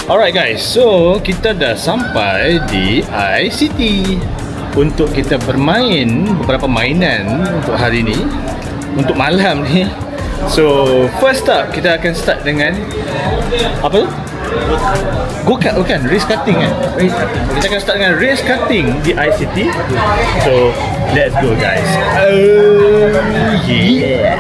Alright guys, so kita dah sampai di iCity untuk kita bermain beberapa mainan untuk hari ni, untuk malam ni. So first up, kita akan start dengan apa tu? Go-kart bukan? Race karting kan? Race karting. Kita akan start dengan race karting di iCity. So let's go guys. Oh yeah.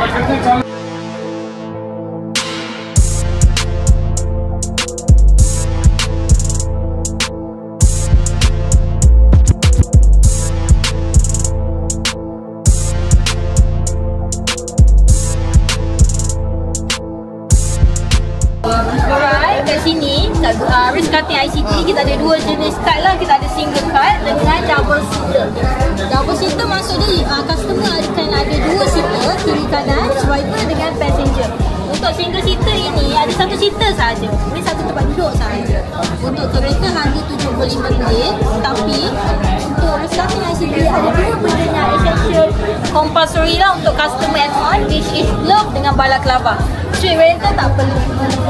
Race karting iCity kita ada dua jenis card lah. Kita ada single card dengan double seater. Double seater maksudnya customer akan ada dua seater, kiri kanan, driver dengan passenger. Untuk single seater ini ada satu seater sahaja. Ini satu tempat duduk sahaja. Untuk kereta harga RM75, tapi untuk race karting iCity ada dua benda yang essential compulsory lah untuk customer add on, which is glove dengan balaclava. Street rental tak perlu,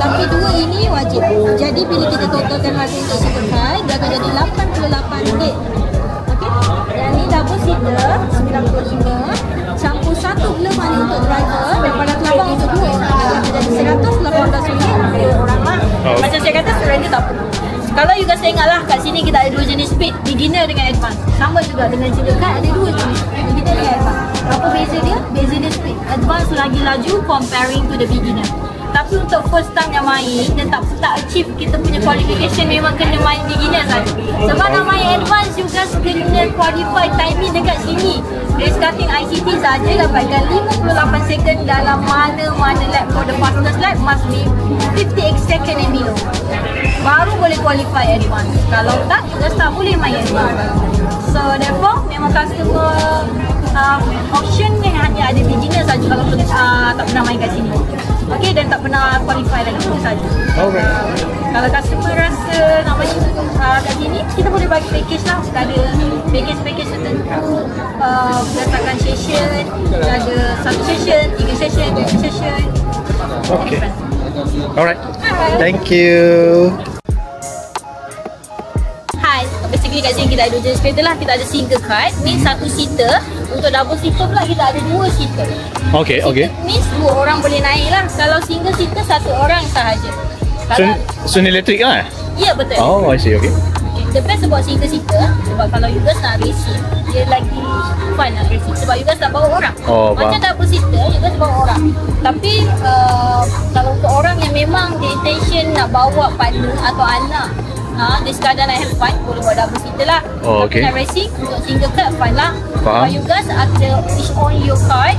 tapi dua ini wajib. Jadi bila kita totalkan harga untuk single card, dia akan jadi RM88. Okey. Yang ni double seater RM95, campur satu glove hanya untuk driver dan balaclava untuk dua orang. Dia akan jadi RM118 untuk dua orang lah. Macam saya kata, street rental tak perlu. Kalau you guys tengok lah, kat sini kita ada dua jenis speed, beginner dengan advance. Sama juga dengan single card, ada dua jenis, beginner dengan advance. Apa beza dia? Beza dia speed. Advance lagi laju comparing to the beginner. Tapi untuk first time yang main dan tak achieve kita punya qualification, memang kena main beginner saja. Sebab nak main advance, you guys kena qualify timing dekat sini. Race karting iCity saja dapatkan 58 second dalam mana-mana lap. For the fastest lap must be 58 second and below. Baru boleh qualify advance. Kalau tak, you guys tak boleh main advance. So therefore, memang customer option ni hanya ada beginner saja kalau tak pernah main kat sini. Okey, dan tak pernah qualify lagi, itu saja. Kalau customer rasa nak main kat sini, kita boleh bagi package lah. Kita ada package tertentu berdasarkan session. Kita ada satu session, 3 session, 2 session. Okay. Alright. Thank you. Hai, basically kat sini kita ada dua jenis kereta lah. Kita ada single card, ni satu seater. Untuk double seater pula kita ada dua seater. Okay, okay. Means dua orang boleh naik lah. Kalau single seater, satu orang sahaja. So ni elektrik lah? Ya, betul. Oh, I see, okay. The best about single seater, sebab kalau you guys nak racing, dia lagi fun nak racing. Sebab you guys tak bawa orang. Macam double seater, you guys bawa orang. Tapi kalau untuk orang yang memang dia intention nak bawa partner atau anak, dia sekadar nak have fun, boleh buat double seater lah. Tapi nak racing, untuk single card fun lah. Sebab you guys ada each on your card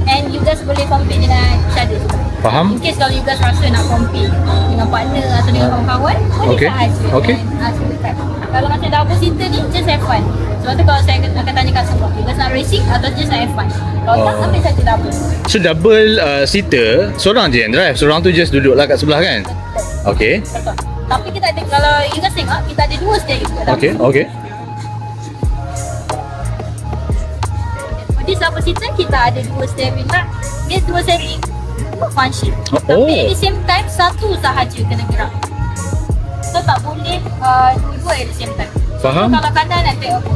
and you guys boleh compete dengan each other. Faham? In case kalau you guys rasa nak compete dengan partner atau dengan kawan-kawan, boleh sahaja. Kalau macam double seater ni, just have fun. Sebab tu kalau saya akan tanya kat semua, you guys nak racing atau just nak have fun? Kalau tak, ambil saja double. So double seater, seorang je yang drive? Seorang tu just duduk lah kat sebelah kan? Betul. Okay. Betul. Tapi kita ada, kalau you guys tengok, kita ada dua steering. Okay, okay. Di double seater, kita ada dua steering lah. Dia dua steering function. Tapi at the same time, satu sahaja kena gerak. So tak boleh dua-dua at the same time. Faham? So, kalau kanan nak take over,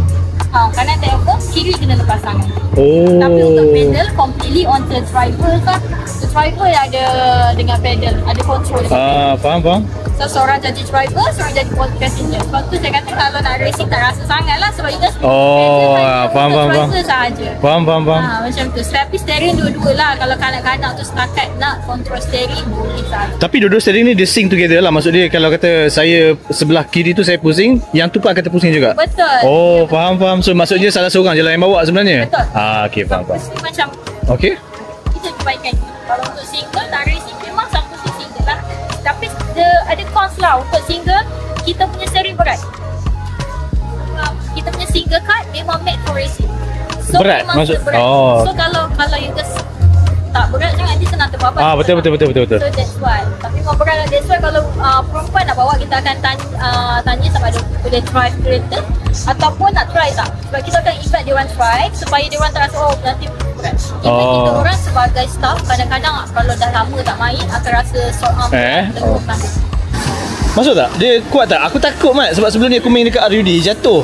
kanan take over, kiri kena lepas tangan. Tapi untuk pedal, completely on the driver lah. The driver ada dengan pedal, ada control. Faham. So seorang jadi driver, seorang jadi passenger. Sebab tu saya kata kalau nak racing tak rasa sangat lah. Sebab you guys faham. driver sahaja. Faham. Macam tu. Tapi steering dua-dua lah. Kalau kanak-kanak tu setakat nak control steering, boleh sahaja. Tapi dua-dua steering ni dia sync together lah. Maksud dia kalau kata saya sebelah kiri tu saya pusing, yang tu pun akan terpusing juga? Betul. Faham. So maksudnya salah seorang je lah yang bawa sebenarnya? Betul. Okay, faham. Macam okay. kita perbaikan. Kalau untuk single, tak racing memang satu single lah. Tapi ada cons lah. Untuk single, kita punya steering berat. Kita punya single card memang made for racing. So berat? Maksud berat. So kalau you guys tak berat sangat, nanti senang terbabat. Betul. So that's why. Tapi memang berat. That's why kalau perempuan nak bawa, kita akan tanya sama ada boleh drive kereta ataupun nak try tak. Sebab kita akan invite dia orang try supaya dia orang tak rasa nanti berat. Even kita orang sebagai staff, kadang-kadang kalau dah lama tak main akan rasa sore arm lengukan. Masuk tak? Dia kuat tak? Aku takut Mat sebab sebelum ni aku main dekat RUD jatuh.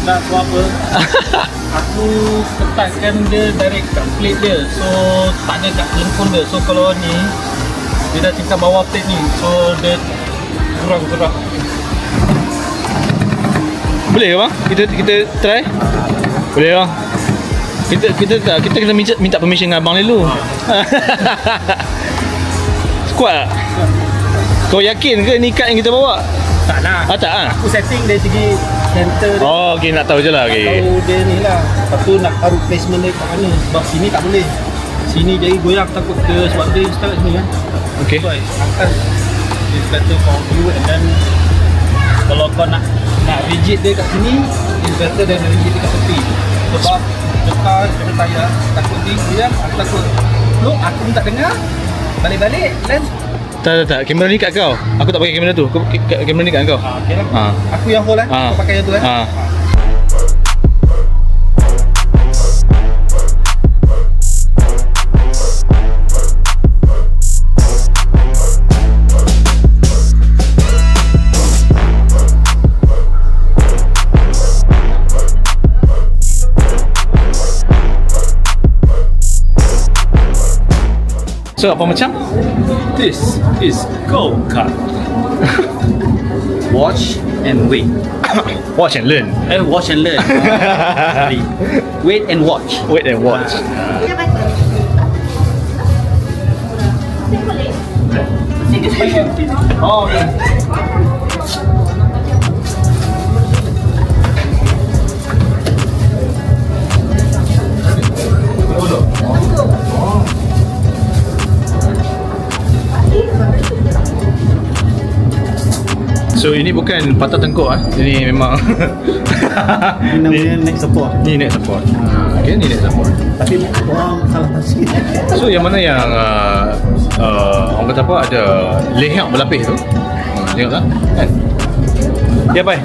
Tak buat apa. Aku ketatkan dia direct kat plate dia. So tak ada kat lengkung dia. So kalau ni dia dah tingkat bawah plate ni. So dia kurang gerak. Boleh ke bang? Kita try? Boleh bang. Kita kena minta permission dengan abang dulu. Kuat tak? Kau yakin ke ni kad yang kita bawa? Tak lah. Tak lah. Aku setting dari segi center dia. Oh, okey, nak tahu je lah. Nak Okay. tahu dia ni lah. Lepas tu nak taruh placement dia kat mana. Sebab sini tak boleh. Sini jadi goyang takut dia sebab dia install kat sini kan. Okay. So atas it's better for you. And then kalau kau nak rigid dia kat sini, it's better than rigid dia kat tepi. Sebab dekat kena tayar takut dia goyang. Aku takut look aku pun tak dengar. Balik-balik lens. Tak. Kamera ni kat kau. Aku tak pakai kamera tu. Kamera ni kat kau. Okay lah. Aku yang hold kau pakai yang tu So apa macam? This is go-kart. Watch and wait. Watch and learn. Watch and learn. Sorry. Wait and watch. Wait and watch. Oh, okay. So ini bukan patah tengkuk Ini memang Ini namanya neck support. Ni neck support. Okay, ni neck support. Tapi orang salah tafsir. So yang mana yang orang kata apa ada leher berlapis tu? Tengok tak? Kan? Ya, bye.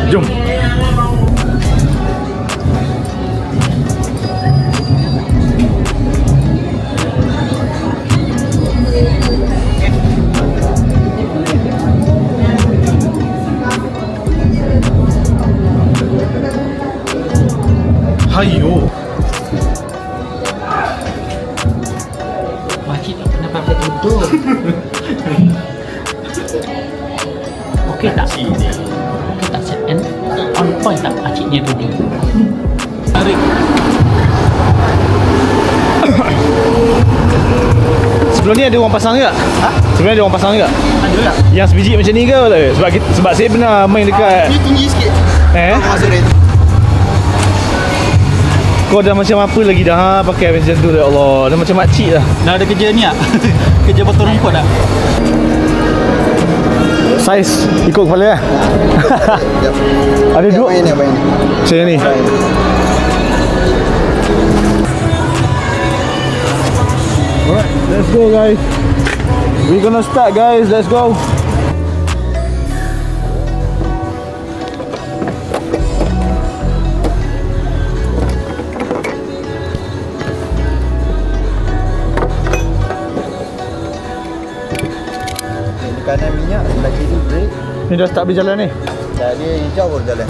Jom. Hayo. Makcik tak pernah pakai duduk. Okey tak? Okey tak set and on point tak makciknya duduk? Tarik. Sebelum ni ada orang pasang ke? Sebelum ni ada orang pasang ke? Ada tak? Yang sebiji macam ni ke? Sebab saya pernah main dekat Ni tinggi sikit. Masuk range. Kau dah macam apa lagi dah pakai macam tu ya Allah. Dah macam makcik dah. Dah ada kerja ni tak? Kerja potong rumput tak? Saiz ikut kepala lah. Ada dua. Apa ini? Macam ni. Alright, let's go guys. We're gonna start guys. Let's go. Kanan minyak, sebelah kiri brake. Ni dah start berjalan ni. Dah dia hijau baru jalan.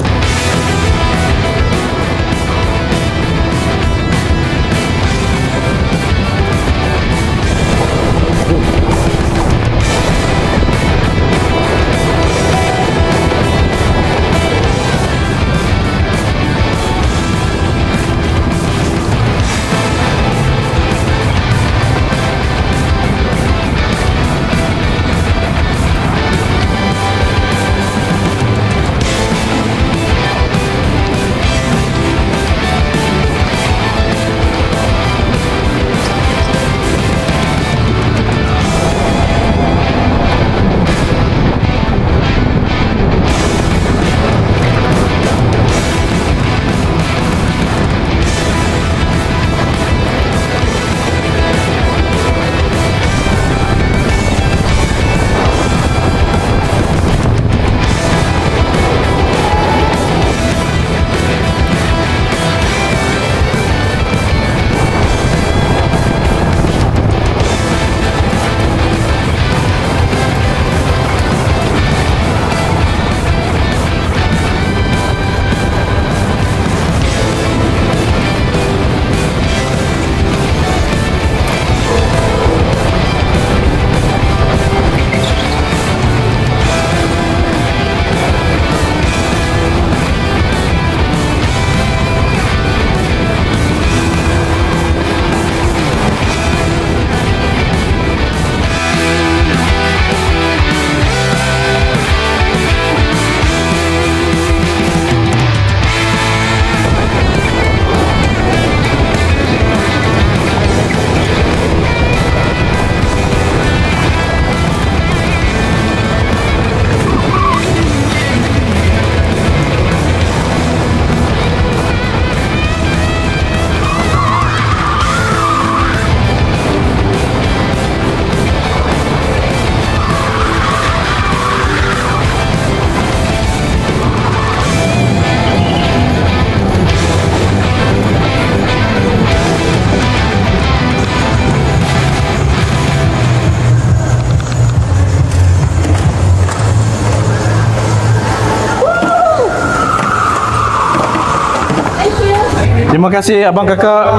Terima kasih abang kakak.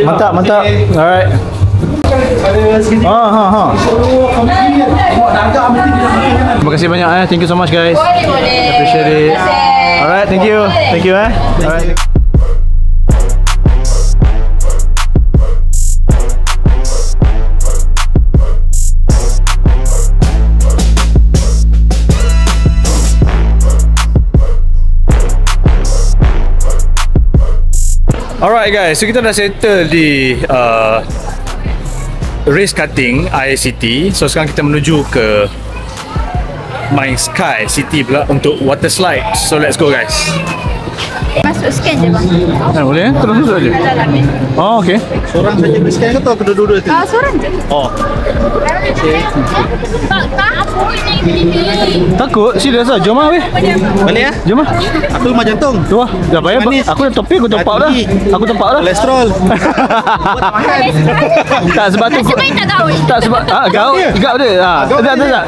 Mantap, mantap. Alright. Terima kasih banyak Thank you so much guys. Boleh. Appreciate it. Alright, thank you. Thank you Alright. Alright guys, so kita dah settle di race karting ICT. So sekarang kita menuju ke main Sky City pula untuk water slide. So let's go guys. Masuk scan je bang. Boleh terus masuk aje. Oh okey. Seorang saja scan ke atau kedua-dua tu? Seorang je. Oh. Takut? Serius lah? Jom lah weh. Balik ya? Jom lah. Aku lemah jantung. Tu lah. Dah payah. Aku dah topi, aku tempat dah. Aku tempat dah. Kolesterol. Tak sebab tu. Nasib baik tak gaul. Tak sebab gaul gap dia.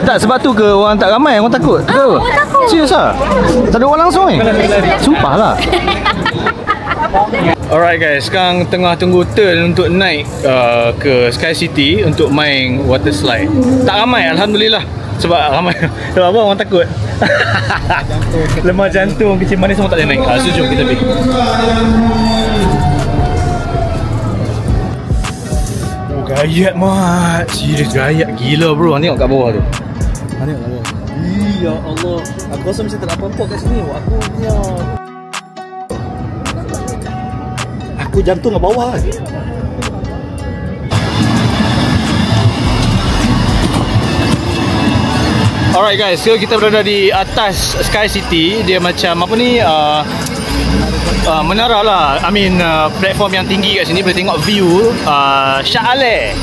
Tak sebab tu ke orang tak ramai orang takut. Ke? Orang takut. Serius ah. Tak ada orang langsung ni. Sumpah lah. Alright guys, sekarang tengah tunggu turn untuk naik ke Sky City untuk main water slide. Tak ramai alhamdulillah. Sebab ramai. Sebab apa orang takut. Lemah jantung, kecil manis semua tak boleh naik. So jom kita pergi. Oh gayat mat. Serius gayat gila bro. Tengok kat bawah tu. Tengok kat bawah. Ya Allah. Aku rasa mesti tak apa-apa kat sini. Aku punya aku jantung kat bawah. Alright guys, so kita berada di atas Sky City. Dia macam apa ni, menara lah. Platform yang tinggi kat sini. Boleh tengok view Shah Alam.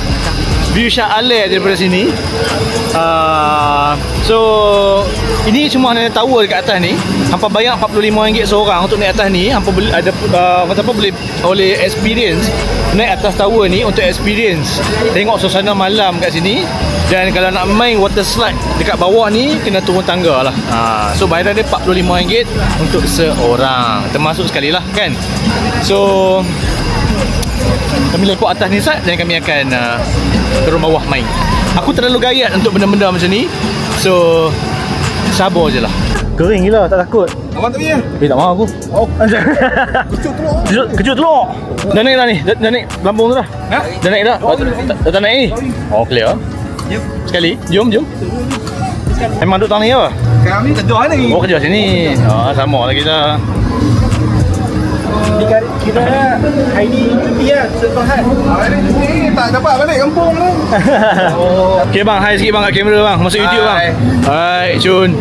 View Shah Alam daripada sini. So ini cuma hanya tower dekat atas ni. Hampa bayar RM45 seorang untuk naik atas ni. Hampa ada boleh experience naik atas tower ni untuk experience tengok suasana malam kat sini. Dan kalau nak main water slide dekat bawah ni kena turun tangga lah. So bayaran dia RM45 untuk seorang. Termasuk sekali lah kan. So kami lepak atas ni Sat, dan kami akan turun bawah main. Aku terlalu gayat untuk benda-benda macam ni. So sabar je lah. Kering gila, tak takut. Abang tak punya? Tak mahu aku. Oh. Kecuk telur. Kejut telur. Dah naik dah ni. Dah naik lambung tu dah. Ha? Dah naik dah. Tak naik ni. Oh clear. Jom. Sekali. Jom. Memang duduk tang ni apa? Kami kerja ni. Oh kerja sini. Sama lagi dah. Kita hari ni cuti lah, Setuhan. Hari ni tak dapat balik kampung tu. Okay bang, hi sikit bang kat kamera bang. Masuk YouTube bang. Hai, Cun.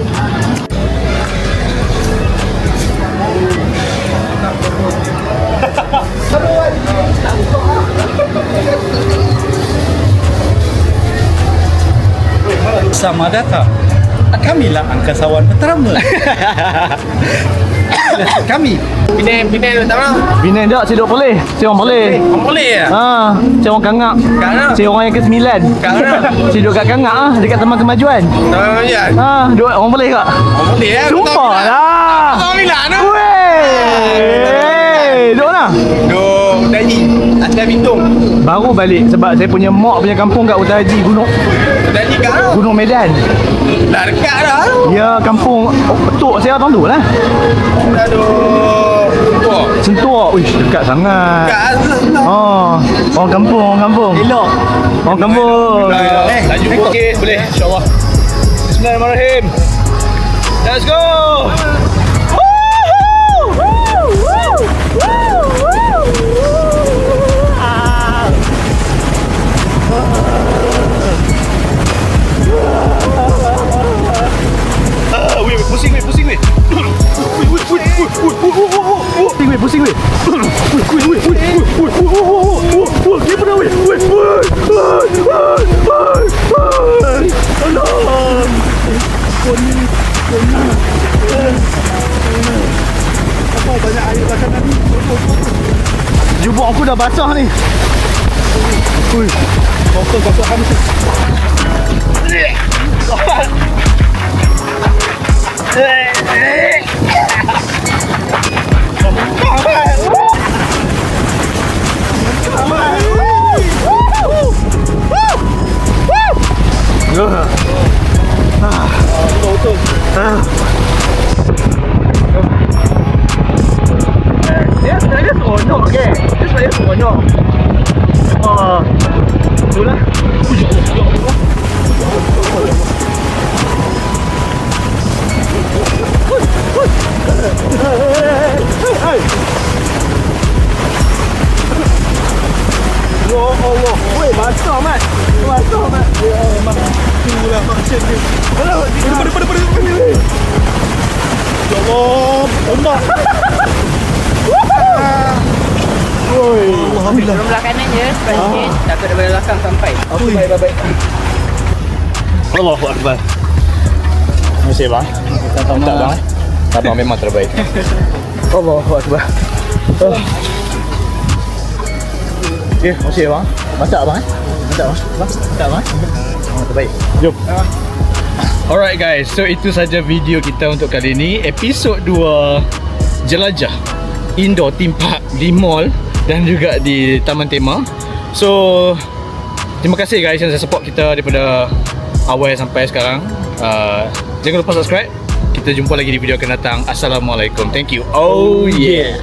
Sama data. Kamilah angkasawan pertama. Kami. Penang tak mau. Penang tak, saya duduk boleh. Saya orang boleh. Orang boleh ya? Saya orang Kangak. Saya orang yang ke-9. Saya duduk kat Kangak dekat Taman Kemajuan. Ya. Duduk orang boleh tak? Orang boleh ya. Sumpah lah. Kamilah tu. Weh. Duduk mana? Duk Daji. Asal Bintong. Baru balik sebab saya punya mak punya kampung kat Utara Haji Daji kat tu. Gunung Medan. Dah dekat dah. Ya kampung Petuk saya orang tu lah. Aduh. Sentuh. Uish dekat sangat. Dekat. Orang kampung. Elok. Orang kampung. Laju Okey, boleh insya-Allah. Bismillahirrahmanirrahim. Let's go. Pusing weh. Pusing weh. Gimana weh? Alam. Apa banyak air basah tadi? Jubuk aku dah basah ni. Kotor habis. Itulah. Ya Allah. Weh, basah Mat. Basah Mat. Ya Allah. Itulah function dia. Alah, pada. Ya Allah, ombak. Oi, alhamdulillah. Belah kanan je, sebaliknya takut daripada belakang sampai. Apa baik-baik. Allahu Akbar. Terima kasih bang. Tak bang. Abang memang terbaik. Allahu Akbar. Okay, terima kasih bang. Masak bang Masak bang. Terbaik. Jom. Alright guys, so itu saja video kita untuk kali ini. Episod 2 jelajah indoor theme park di mall dan juga di Taman Tema. So terima kasih guys yang dah support kita daripada awal sampai sekarang. Jangan lupa subscribe. Kita jumpa lagi di video akan datang. Assalamualaikum. Thank you. Oh yeah.